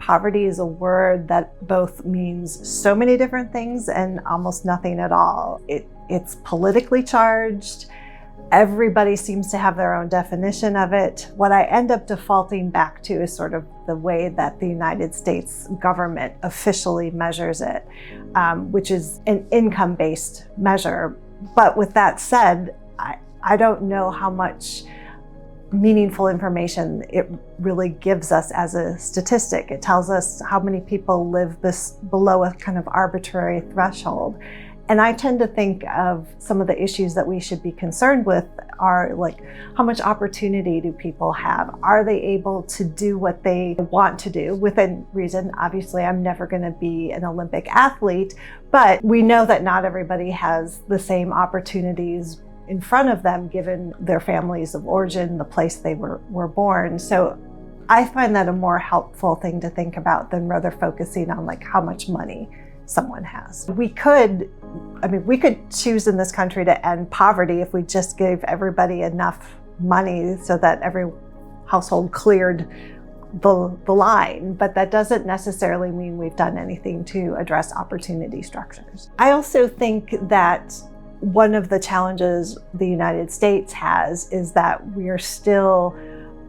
Poverty is a word that both means so many different things and almost nothing at all. It's politically charged. Everybody seems to have their own definition of it. What I end up defaulting back to is sort of the way that the United States government officially measures it, which is an income-based measure. But with that said, I don't know how much meaningful information it really gives us as a statistic. It tells us how many people live below a kind of arbitrary threshold. And I tend to think of some of the issues that we should be concerned with are like, how much opportunity do people have? Are they able to do what they want to do within reason? Obviously, I'm never going to be an Olympic athlete, but we know that not everybody has the same opportunities in front of them given their families of origin, the place they were born. So I find that a more helpful thing to think about than rather focusing on like how much money someone has. We could choose in this country to end poverty if we just gave everybody enough money so that every household cleared the line, but that doesn't necessarily mean we've done anything to address opportunity structures. I also think that one of the challenges the United States has is that we are still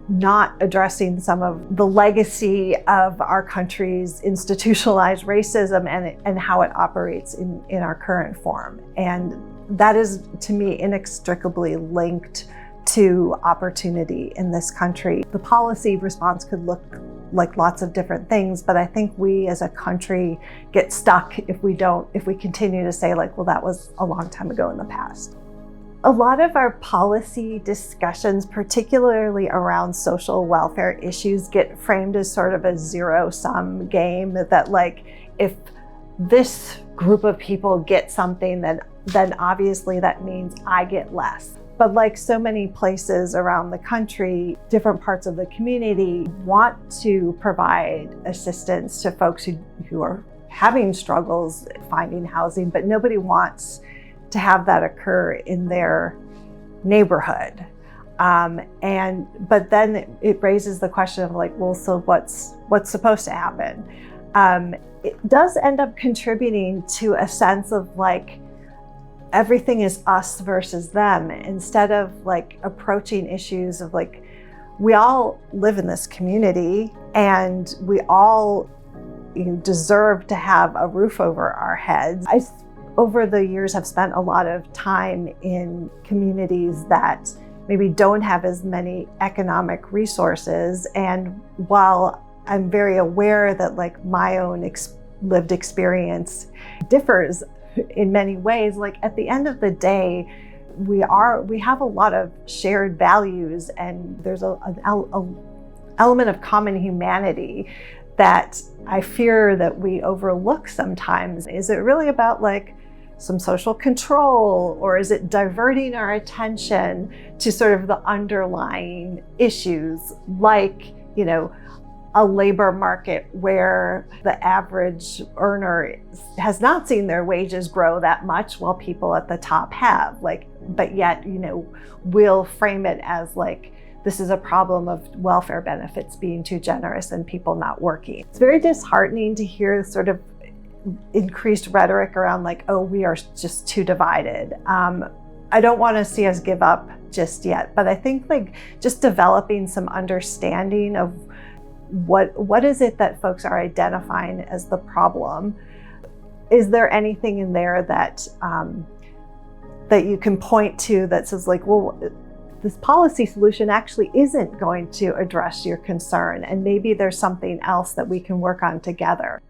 not addressing some of the legacy of our country's institutionalized racism and how it operates in our current form. And that is, to me, inextricably linked to opportunity in this country. The policy response could look like lots of different things, but I think we as a country get stuck if we continue to say like, well, that was a long time ago in the past. A lot of our policy discussions, particularly around social welfare issues, get framed as sort of a zero-sum game that like, if this group of people get something, then obviously that means I get less. But like so many places around the country, different parts of the community want to provide assistance to folks who are having struggles finding housing, but nobody wants to have that occur in their neighborhood. But then it raises the question of like, well, so what's supposed to happen? It does end up contributing to a sense of like, everything is us versus them, instead of like approaching issues of like, we all live in this community and we all deserve to have a roof over our heads. I, over the years, have spent a lot of time in communities that maybe don't have as many economic resources. And while I'm very aware that like my own lived experience differs in many ways, like at the end of the day, we have a lot of shared values, and there's an element of common humanity that I fear that we overlook sometimes. Is it really about like some social control, or is it diverting our attention to sort of the underlying issues, like, a labor market where the average earner has not seen their wages grow that much while people at the top have, but yet, we'll frame it as like, this is a problem of welfare benefits being too generous and people not working. It's very disheartening to hear sort of increased rhetoric around like, oh, we are just too divided. I don't want to see us give up just yet, but I think like just developing some understanding of what is it that folks are identifying as the problem? Is there anything in there that that you can point to that says like, well, this policy solution actually isn't going to address your concern, and maybe there's something else that we can work on together?